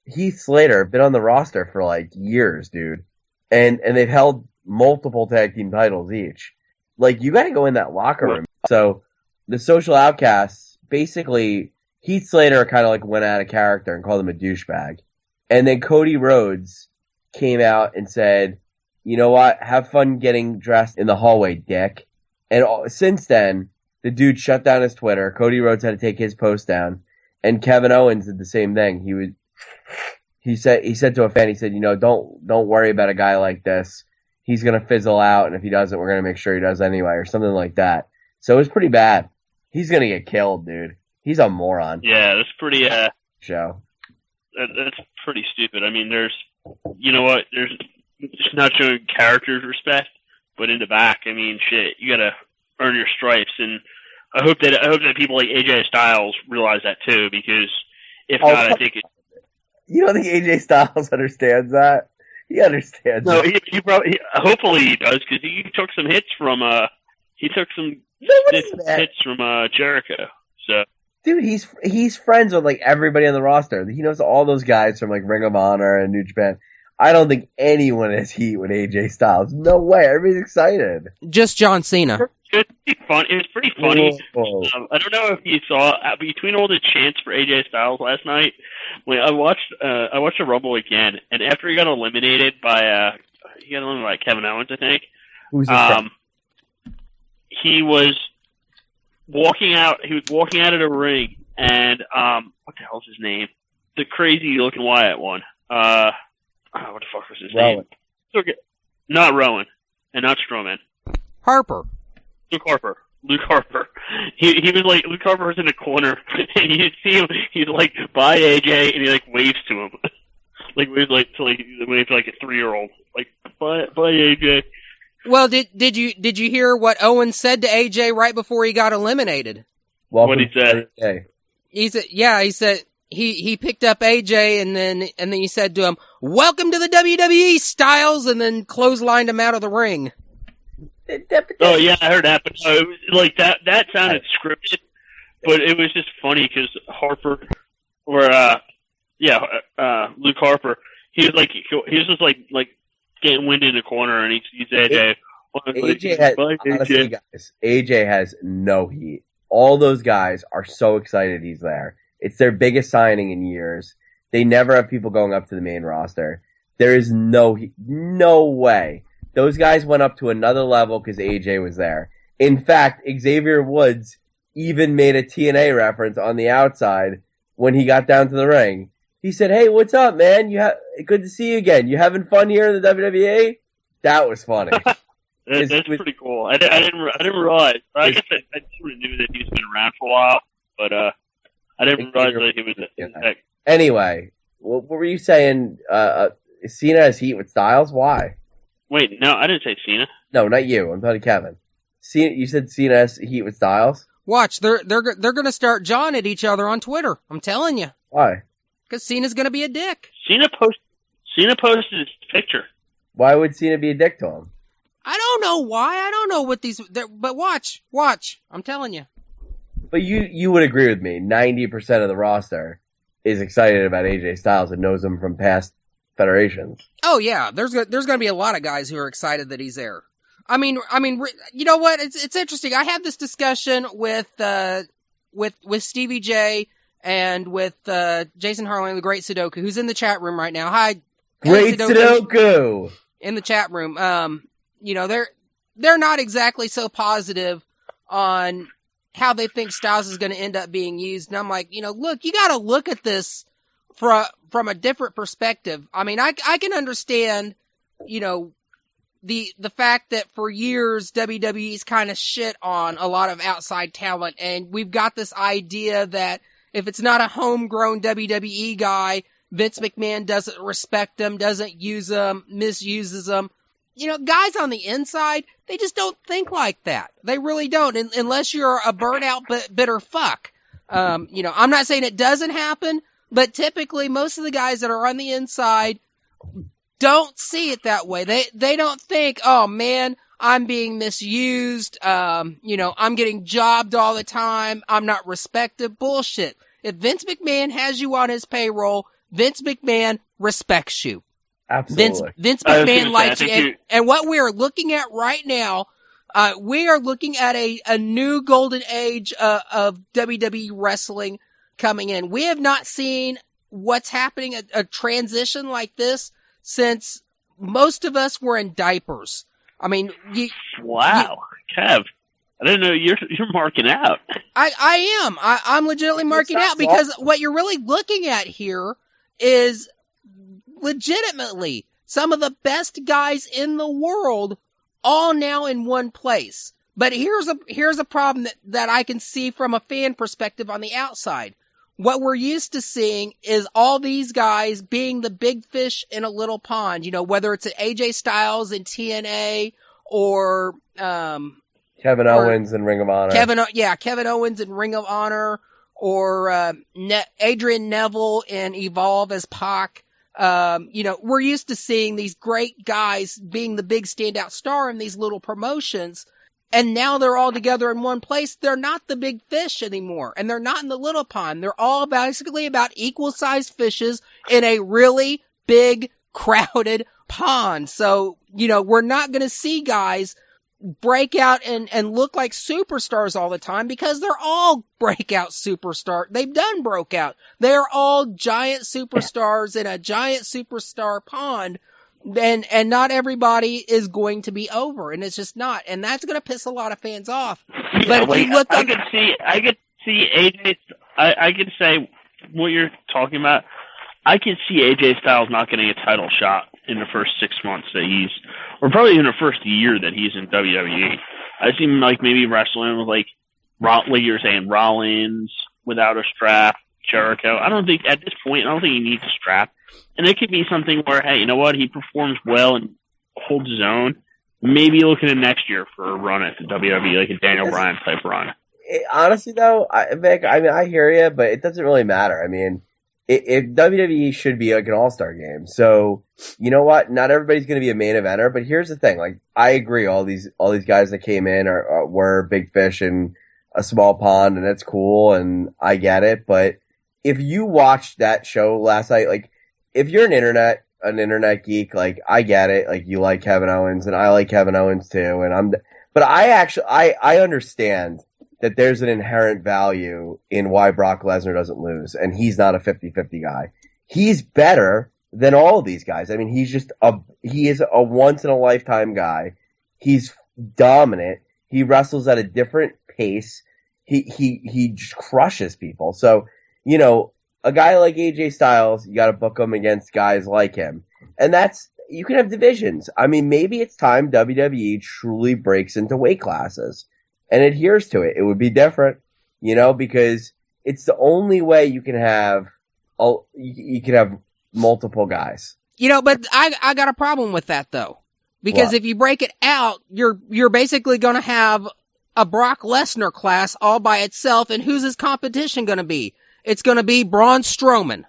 Heath Slater have been on the roster for like years, dude. And they've held multiple tag team titles each. Like, you gotta go in that locker room. So, the social outcasts, basically, Heath Slater kind of like went out of character and called him a douchebag. And then Cody Rhodes came out and said, you know what, have fun getting dressed in the hallway, dick. And since then, the dude shut down his Twitter. Cody Rhodes had to take his post down. And Kevin Owens did the same thing. He said to a fan, he said, you know, don't worry about a guy like this. He's gonna fizzle out, and if he doesn't, we're gonna make sure he does anyway, or something like that. So it was pretty bad. He's gonna get killed, dude. He's a moron. Yeah, that's pretty. Show. That's pretty stupid. I mean, you know what? It's not showing characters respect, but in the back, I mean, shit, you gotta earn your stripes, and I hope that people like AJ Styles realize that too, because if not, I think it. You don't think AJ Styles understands that? He understands. No, he hopefully he does, because he took some hits from hits from Jericho. So, dude, he's friends with like everybody on the roster. He knows all those guys from like Ring of Honor and New Japan. I don't think anyone has heat with AJ Styles. No way. Everybody's excited. Just John Cena. It's fun. It was pretty funny. I don't know if you saw between all the chants for AJ Styles last night. When I watched the Rumble again, and after he got eliminated by Kevin Owens, I think. Who's his he was walking out. He was walking out of the ring, and what the hell's his name? The crazy looking Wyatt one. What the fuck was his name? Not Rowan, and not Strowman. Harper. Luke Harper. He was like, Luke Harper was in the corner, and you see him, he's like, bye AJ, and he like waves to him. waves like a 3-year-old. Like, bye AJ. Well, did you hear what Owen said to AJ right before he got eliminated? What he said? He said he picked up AJ and then he said to him, "Welcome to the WWE, Styles," and then clotheslined him out of the ring. Oh yeah, I heard that, but no, it was like that sounded scripted, but it was just funny because Harper, Luke Harper, he was just like getting wind in the corner, and he said, honestly, guys, AJ has no heat. All those guys are so excited he's there. It's their biggest signing in years. They never have people going up to the main roster. There is no way. Those guys went up to another level because AJ was there. In fact, Xavier Woods even made a TNA reference on the outside when he got down to the ring. He said, "Hey, what's up, man? Good to see you again. You having fun here in the WWE?" That was funny. That's pretty cool. I didn't realize. I guess I sort of knew that he's been around for a while, but I didn't realize that he was. Anyway, what were you saying? Cena has heat with Styles. Why? Wait, no, I didn't say Cena. No, not you. I'm talking Kevin. You said Cena has heat with Styles. Watch, they're gonna start jawing at each other on Twitter. I'm telling you. Why? Because Cena's gonna be a dick. Cena posted his picture. Why would Cena be a dick to him? I don't know why. I don't know what these. But watch. I'm telling you. But you would agree with me. 90% of the roster is excited about AJ Styles and knows him from past federations. Oh yeah, there's gonna be a lot of guys who are excited that he's there. I mean, you know what? It's interesting. I had this discussion with Stevie J and with Jason Harlan, the Great Sudoku, who's in the chat room right now. Hi, Great Sudoku in the chat room. You know, they're not exactly so positive on how they think Styles is going to end up being used. And I'm like, you know, look, you got to look at this from a different perspective. I mean, I can understand, you know, the fact that for years WWE's kind of shit on a lot of outside talent, and we've got this idea that if it's not a homegrown WWE guy, Vince McMahon doesn't respect them, doesn't use them, misuses them. You know, guys on the inside, they just don't think like that. They really don't, unless you're a burnout bitter fuck. You know, I'm not saying it doesn't happen, But typically, most of the guys that are on the inside don't see it that way. They don't think, oh man, I'm being misused. I'm getting jobbed all the time. I'm not respected. Bullshit. If Vince McMahon has you on his payroll, Vince McMahon respects you. Absolutely. Vince McMahon likes you. And what we are looking at right now, we are looking at a new golden age of WWE wrestling coming in. We have not seen what's happening, a transition like this, since most of us were in diapers. I mean, wow, Kev, I didn't know you're marking out. I am. I'm legitimately marking out because what you're really looking at here is legitimately some of the best guys in the world all now in one place. But here's a problem that I can see from a fan perspective on the outside. What we're used to seeing is all these guys being the big fish in a little pond, whether it's AJ Styles in TNA or Kevin Owens in Ring of Honor. Kevin Owens in Ring of Honor, or Adrian Neville in Evolve as Pac. We're used to seeing these great guys being the big standout star in these little promotions. And now they're all together in one place. They're not the big fish anymore. And they're not in the little pond. They're all basically about equal-sized fishes in a really big, crowded pond. So, we're not going to see guys break out and look like superstars all the time because they're all breakout superstars. They've done broke out. They're all giant superstars in a giant superstar pond. And not everybody is going to be over, and it's just not, and that's going to piss a lot of fans off. But if you look, I could see AJ. I could say what you're talking about. I could see AJ Styles not getting a title shot in the first 6 months that or probably in the first year that he's in WWE. I see him maybe wrestling with like you're saying, Rollins without a strap, Jericho. I don't think at this point he needs a strap. And it could be something where, hey, you know what? He performs well and holds his own. Maybe looking at next year for a run at the WWE, like a Daniel Bryan type run. Honestly, though, Vic, I hear you, but it doesn't really matter. I mean, if WWE should be like an all-star game. So, you know what? Not everybody's going to be a main eventer, but here's the thing. Like, I agree. All these guys that came in were big fish in a small pond, and that's cool, and I get it. But if you watched that show last night, like, if you're an internet geek, like, I get it. Like, you like Kevin Owens, and I like Kevin Owens too. But I understand that there's an inherent value in why Brock Lesnar doesn't lose, and he's not a 50-50 guy. He's better than all of these guys. I mean, he is a once in a lifetime guy. He's dominant. He wrestles at a different pace. He just crushes people. So, a guy like AJ Styles, you gotta book him against guys like him. And you can have divisions. I mean, maybe it's time WWE truly breaks into weight classes and adheres to it. It would be different, because it's the only way you can have multiple guys. But I got a problem with that though. Because if you break it out, you're basically gonna have a Brock Lesnar class all by itself, and who's his competition gonna be? It's going to be Braun Strowman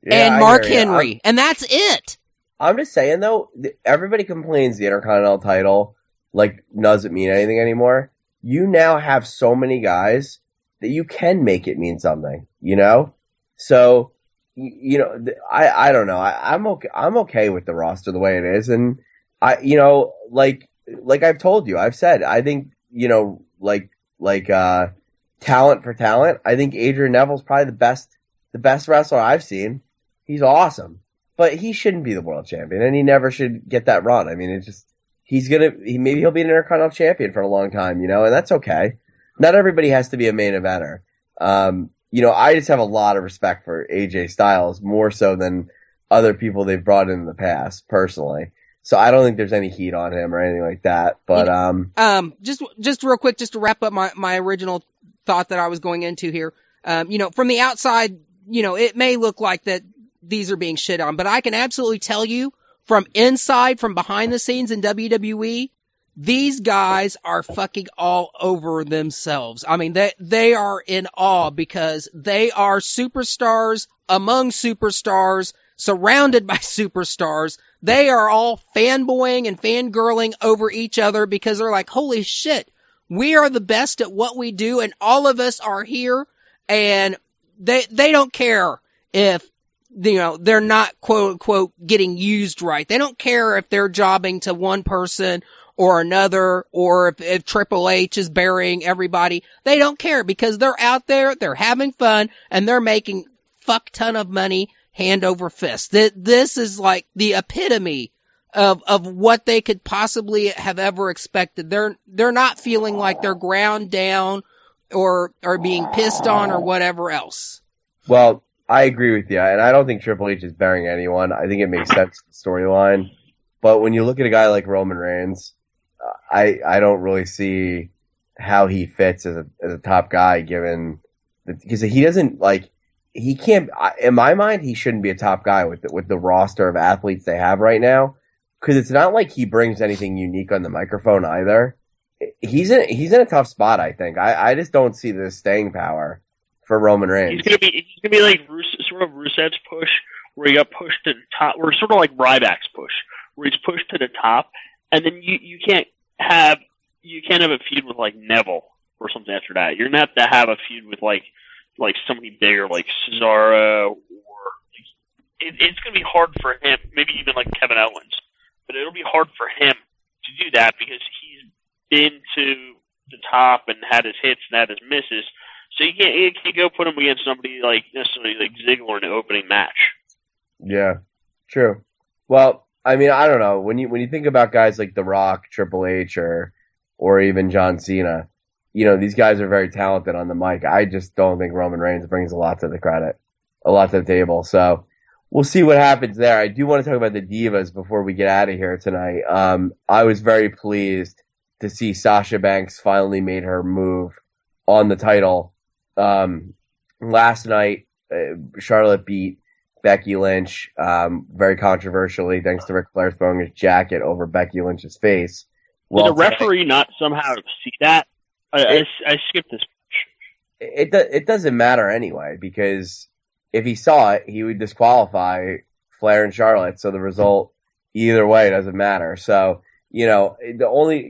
and Mark Henry, and that's it. I'm just saying, though, everybody complains the Intercontinental title doesn't mean anything anymore. You now have so many guys that you can make it mean something, So, I don't know. I'm okay with the roster the way it is, and like I've told you, I've said, I think, talent for talent, I think Adrian Neville's probably the best wrestler I've seen. He's awesome, but he shouldn't be the world champion, and he never should get that run. I mean, it's just maybe he'll be an Intercontinental champion for a long time, and that's okay. Not everybody has to be a main eventer. I just have a lot of respect for AJ Styles, more so than other people they've brought in the past, personally. So I don't think there's any heat on him or anything like that. But just real quick, just to wrap up my original thought that I was going into here. From the outside, it may look like that these are being shit on, but I can absolutely tell you from inside, from behind the scenes in WWE, these guys are fucking all over themselves. I mean, they are in awe because they are superstars among superstars, surrounded by superstars. They are all fanboying and fangirling over each other because they're like, holy shit, we are the best at what we do, and all of us are here, and they don't care if, you know, they're not quote unquote getting used right. They don't care if they're jobbing to one person or another, or if Triple H is burying everybody. They don't care because they're out there, they're having fun, and they're making fuck ton of money hand over fist. This is like the epitome of what they could possibly have ever expected. They're not feeling like they're ground down or being pissed on or whatever else. Well, I agree with you, and I don't think Triple H is burying anyone. I think it makes sense, the storyline. But when you look at a guy like Roman Reigns, I don't really see how he fits as a top guy, given because he doesn't he can't. In my mind, he shouldn't be a top guy with the roster of athletes they have right now, because it's not like he brings anything unique on the microphone either. He's in a tough spot, I think. I just don't see the staying power for Roman Reigns. He's gonna be like sort of Rusev's push, where he got pushed to the top, or sort of like Ryback's push, where he's pushed to the top, and then you can't have a feud with like Neville or something after that. You're gonna have a feud with like somebody bigger, like Cesaro, or it's gonna be hard for him. Maybe even like Kevin Owens, but it'll be hard for him to do that because he's been to the top and had his hits and had his misses. So you can't go put him against somebody like necessarily like Ziggler in an opening match. Yeah, true. Well, I mean, I don't know. When you think about guys like The Rock, Triple H, or even John Cena, you know, these guys are very talented on the mic. I just don't think Roman Reigns brings a lot to the table. So we'll see what happens there. I do want to talk about the Divas before we get out of here tonight. I was very pleased to see Sasha Banks finally made her move on the title. Last night, Charlotte beat Becky Lynch, very controversially, thanks to Ric Flair throwing his jacket over Becky Lynch's face. Did the referee not somehow see that? I skipped this. It doesn't matter anyway, because if he saw it, he would disqualify Flair and Charlotte. So the result, either way, doesn't matter. So, you know, the only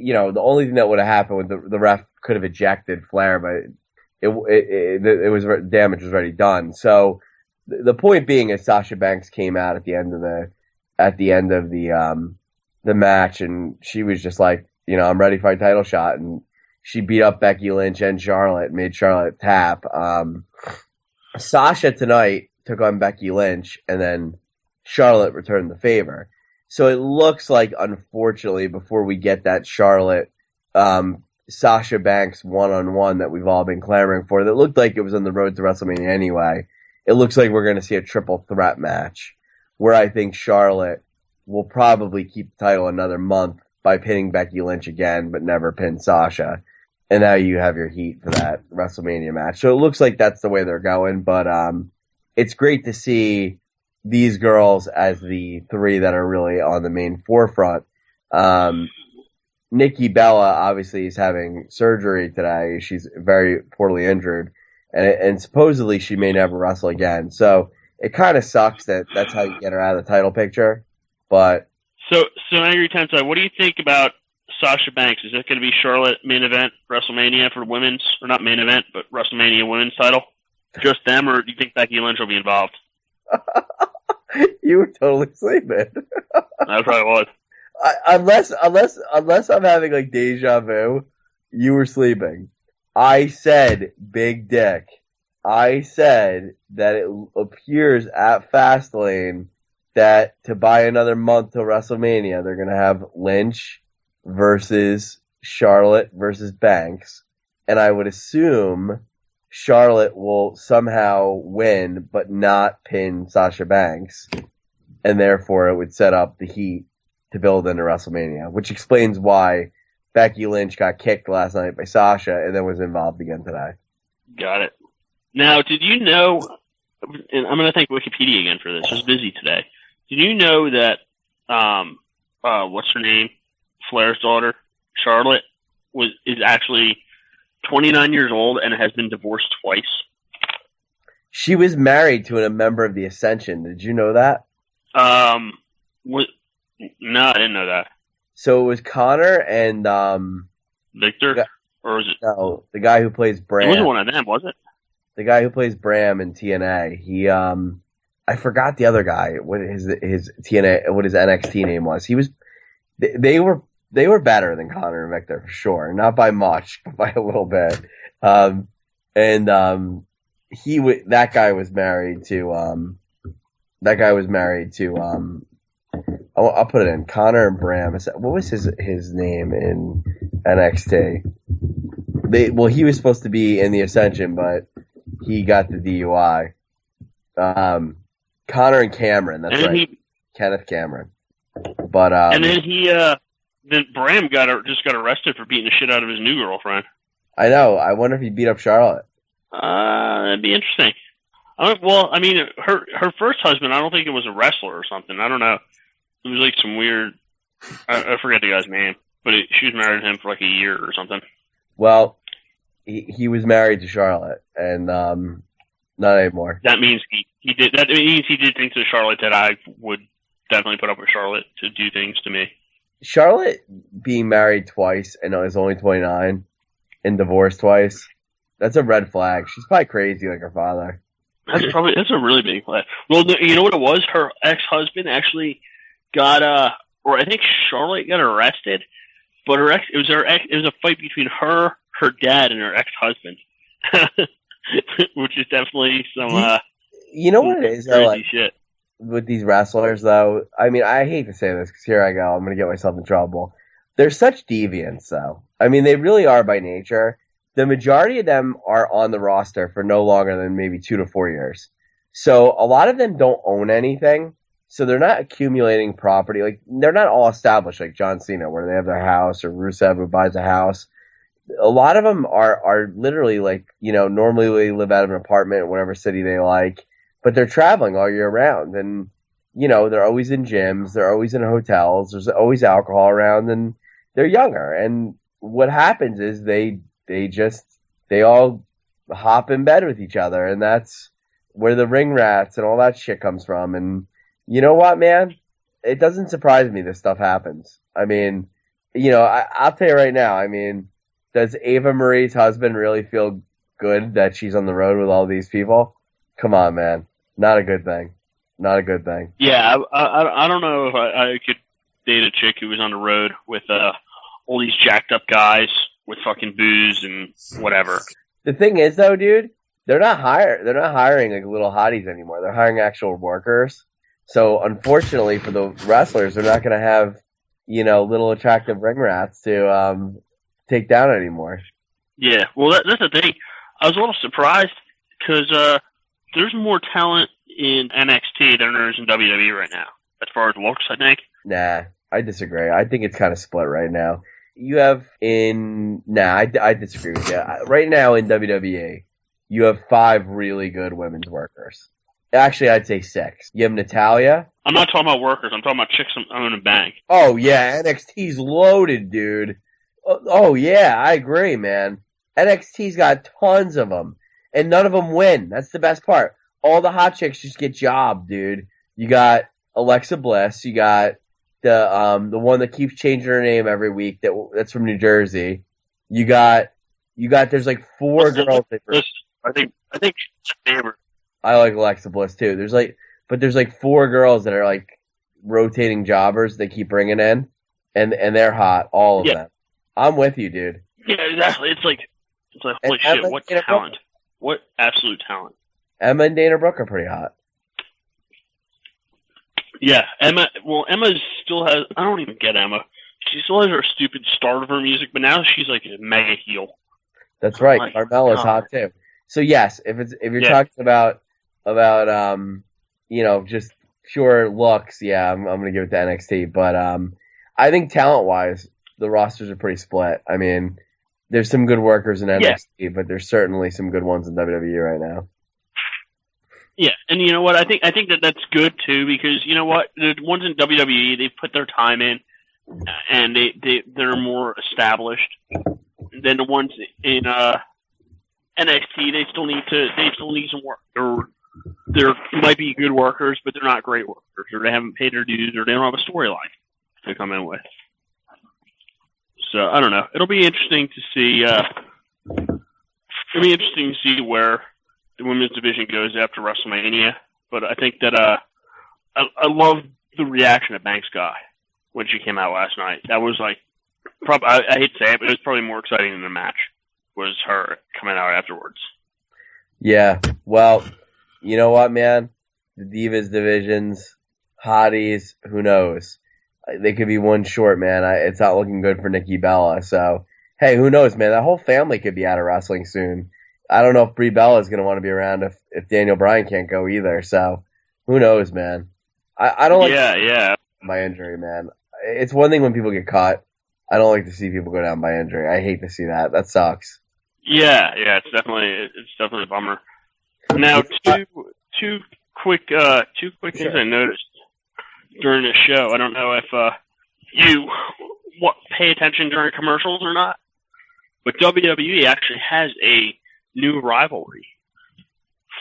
thing that would have happened with the ref could have ejected Flair, but it was damage was already done. So the point being is Sasha Banks came out at the end of the match, and she was just like, you know, I'm ready for a title shot, and she beat up Becky Lynch and Charlotte, made Charlotte tap. Sasha tonight took on Becky Lynch, and then Charlotte returned the favor. So it looks like, unfortunately, before we get that Charlotte Sasha Banks one-on-one that we've all been clamoring for, that looked like it was on the road to WrestleMania anyway, it looks like we're going to see a triple threat match where I think Charlotte will probably keep the title another month by pinning Becky Lynch again, but never pin Sasha. And now you have your heat for that WrestleMania match. So it looks like that's the way they're going, but it's great to see these girls as the three that are really on the main forefront. Nikki Bella obviously is having surgery today. She's very poorly injured, and supposedly she may never wrestle again. So it kind of sucks that that's how you get her out of the title picture. But so Angry Tensai, what do you think about Sasha Banks? Is it going to be Charlotte main event WrestleMania for women's, or not main event, but WrestleMania women's title? Just them, or do you think Becky Lynch will be involved? You were totally sleeping. I probably was. Unless I'm having like deja vu, you were sleeping. I said big dick. I said that it appears at Fastlane that to buy another month to WrestleMania, they're gonna have Lynch versus Charlotte versus Banks, and I would assume Charlotte will somehow win, but not pin Sasha Banks, and therefore it would set up the heat to build into WrestleMania, which explains why Becky Lynch got kicked last night by Sasha and then was involved again today. Got it. Now, did you know, and I'm going to thank Wikipedia again for this, I was busy today. Did you know that, what's her name? Flair's daughter Charlotte is actually 29 years old and has been divorced twice. She was married to a member of the Ascension. Did you know that? No, I didn't know that. So it was Connor and Victor, or was it? No, the guy who plays Bram. It wasn't one of them, was it? The guy who plays Bram in TNA. He I forgot the other guy. What his TNA? What his NXT name was? He was. They were better than Connor and Victor for sure. Not by much, but by a little bit. That guy was married to I'll put it in Connor and Bram. What was his name in NXT? He was supposed to be in the Ascension, but he got the DUI. Connor and Cameron, that's right. Kenneth Cameron. But and then then Bram just got arrested for beating the shit out of his new girlfriend. I know. I wonder if he beat up Charlotte. That'd be interesting. Her first husband, I don't think it was a wrestler or something. I don't know. It was like some weird. I forget the guy's name, but she was married to him for like a year or something. Well, he was married to Charlotte, and not anymore. That means he did. That means he did things to Charlotte that I would definitely put up with Charlotte to do things to me. Charlotte being married twice and is only 29 and divorced twice. That's a red flag. She's probably crazy like her father. That's a really big flag. Well, you know what it was? Her ex-husband actually got or I think Charlotte got arrested, but it was a fight between her dad, and her ex-husband, which is definitely some you know what it is though, like, shit with these wrestlers though. I mean, I hate to say this because here I go, I'm gonna get myself in trouble. They're such deviants though. I mean, they really are by nature. The majority of them are on the roster for no longer than maybe 2 to 4 years. So a lot of them don't own anything. So they're not accumulating property. Like, they're not all established like John Cena, where they have their house, or Rusev, who buys a house. A lot of them are literally like, normally they live out of an apartment in whatever city they like, but they're traveling all year round. And, they're always in gyms. They're always in hotels. There's always alcohol around, and they're younger. And what happens is they all hop in bed with each other, and that's where the ring rats and all that shit comes from. And you know what, man? It doesn't surprise me this stuff happens. I mean, I'll tell you right now, I mean, does Ava Marie's husband really feel good that she's on the road with all these people? Come on, man. Not a good thing. Not a good thing. Yeah, I don't know if I could date a chick who was on the road with all these jacked up guys with fucking booze and whatever. The thing is, though, dude, they're not hiring like little hotties anymore. They're hiring actual workers. So unfortunately for the wrestlers, they're not going to have, little attractive ring rats to take down anymore. Yeah, well, that's the thing. I was a little surprised because there's more talent in NXT than there is in WWE right now, as far as looks, I think. Nah, I disagree. I think it's kind of split right now. You have I disagree with you. Right now in WWE, you have 5 really good women's workers. Actually, I'd say 6. You have Natalya. I'm not talking about workers. I'm talking about chicks own a bank. Oh, yeah. NXT's loaded, dude. Oh, yeah. I agree, man. NXT's got tons of them. And none of them win. That's the best part. All the hot chicks just get jobbed, dude. You got Alexa Bliss. You got the one that keeps changing her name every week. That's from New Jersey. You got. There's like 4 girls. I think she's a favorite. I like Alexa Bliss too. There's like 4 girls that are like rotating jobbers they keep bringing in, and they're hot, all of them. I'm with you, dude. Yeah, exactly. It's like holy shit, what talent. What absolute talent. Emma and Dana Brooke are pretty hot. Yeah, Emma still has, I don't even get Emma. She still has her stupid Starver music, but now she's like a mega heel. That's right. Carmella's hot too. So yes, if you're talking about just pure looks, yeah, I'm gonna give it to NXT. But I think talent wise, the rosters are pretty split. I mean, there's some good workers in NXT, but there's certainly some good ones in WWE right now. Yeah, and you know what? I think that's good too, because you know what, the ones in WWE, they've put their time in. and they're more established than the ones in NXT. They still need some work. They might be good workers, but they're not great workers, or they haven't paid their dues, or they don't have a storyline to come in with. So I don't know. It'll be interesting to see. Where the women's division goes after WrestleMania. But I think that I love the reaction that Banks got when she came out last night. That was like, I hate to say it, but it was probably more exciting than the match. Was her coming out afterwards. Yeah. Well, you know what, man? The Divas divisions, hotties, who knows? They could be one short, man. It's not looking good for Nikki Bella. So, hey, who knows, man? That whole family could be out of wrestling soon. I don't know if Brie Bella is going to want to be around if Daniel Bryan can't go either. So, who knows, man? I don't like by injury, man. It's one thing when people get caught. I don't like to see people go down by injury. I hate to see that. That sucks. Yeah, it's definitely a bummer. Now, two quick things I noticed during the show. I don't know if you pay attention during commercials or not, but WWE actually has a new rivalry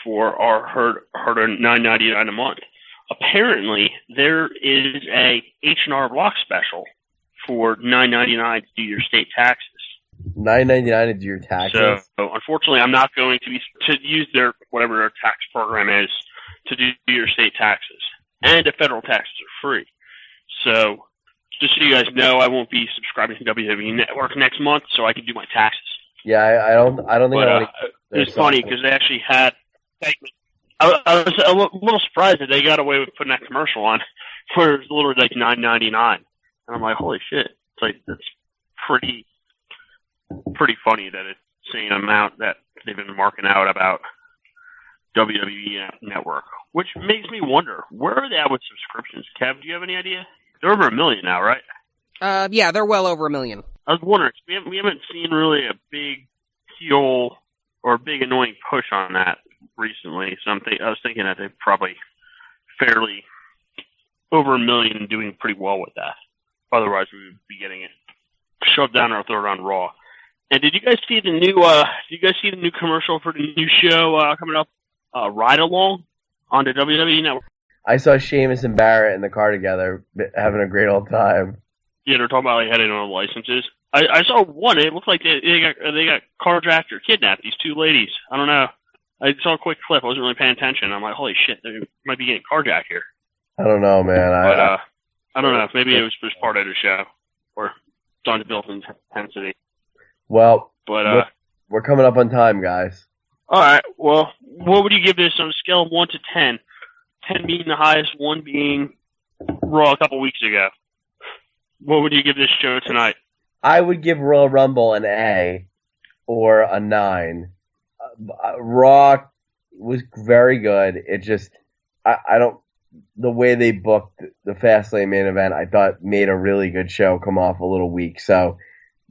for her $9.99 a month. Apparently, there is a H&R Block special for $9.99 to do your state taxes. $9.99 to do your taxes. So unfortunately, I'm not going to use whatever their tax program is to do your state taxes, and the federal taxes are free. So just so you guys know, I won't be subscribing to WWE Network next month, so I can do my taxes. Yeah, I don't think. But, it was funny because they actually had. I was a little surprised that they got away with putting that commercial on for literally like $9.99, and I'm like, holy shit! It's like that's pretty funny that it's the same amount that they've been marking out about WWE Network, which makes me wonder where are they at with subscriptions. Kev, do you have any idea? They're over 1 million now, right? Yeah, they're well over 1 million. I was wondering, we haven't seen really a big heel or a big annoying push on that recently. So I was thinking that they're probably fairly over 1 million and doing pretty well with that. Otherwise, we would be getting it shoved down our throat on Raw. And did you guys see the new commercial for the new show coming up, Ride Along on the WWE Network? I saw Sheamus and Barrett in the car together, having a great old time. Yeah, they're talking about like heading on licenses. I saw one. It looked like they got carjacked or kidnapped. These two ladies. I don't know. I saw a quick clip. I wasn't really paying attention. I'm like, holy shit, they might be getting carjacked here. I don't know, man. I don't know. Maybe it was just part of the show, or it's on the built-in intensity. Well, but we're coming up on time, guys. All right. Well, what would you give this on a scale of 1 to 10? 10 being the highest, 1 being Raw a couple weeks ago. What would you give this show tonight? I would give Royal Rumble an A or a 9. Raw was very good. It just, I don't, the way they booked the Fastlane main event, I thought made a really good show come off a little weak. So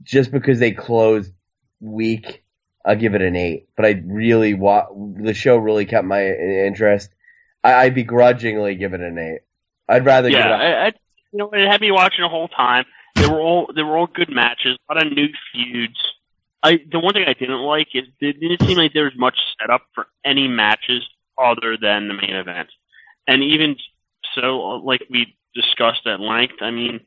just because they closed weak, I'll give it an 8. But I really, the show really kept my interest. I begrudgingly give it an 8. I'd rather give it it had me watching the whole time. They were all good matches, a lot of new feuds. The one thing I didn't like is it didn't seem like there was much setup for any matches other than the main event. And even so, like we discussed at length, I mean,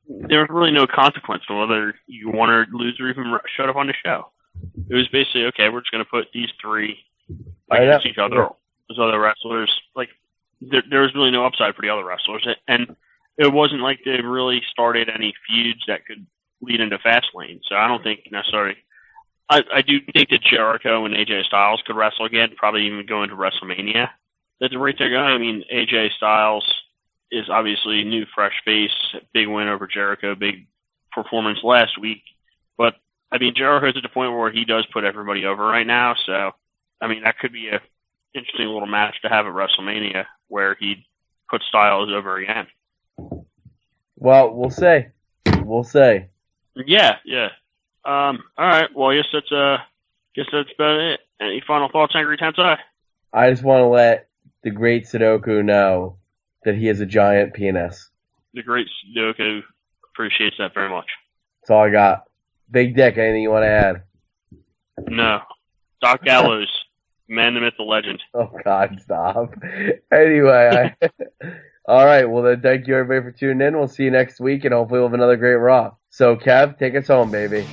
there was really no consequence to whether you won or lose or even showed up on the show. It was basically, okay, we're just going to put these three against each other. Those other wrestlers, like, there was really no upside for the other wrestlers. And it wasn't like they really started any feuds that could lead into Fastlane. So I don't think necessarily. I do think that Jericho and AJ Styles could wrestle again, probably even go into WrestleMania. That's the rate they're going. I mean, AJ Styles is obviously a new, fresh face, big win over Jericho, big performance last week. But, I mean, Jericho's at the point where he does put everybody over right now. So, I mean, that could be a interesting little match to have at WrestleMania where he puts Styles over again. Well, we'll see. Yeah. All right. Well, I guess that's about it. Any final thoughts, Angry Tensei? I just want to let the great Sudoku know that he has a giant penis. The great Sudoku Appreciates that very much. That's all I got. Big Dick, anything you want to add? No. Doc Gallows, man, the myth, the legend. Oh, God, stop. Anyway, all right. Well, then, thank you, everybody, for tuning in. We'll see you next week, and hopefully we'll have another great Raw. So, Kev, take us home, baby.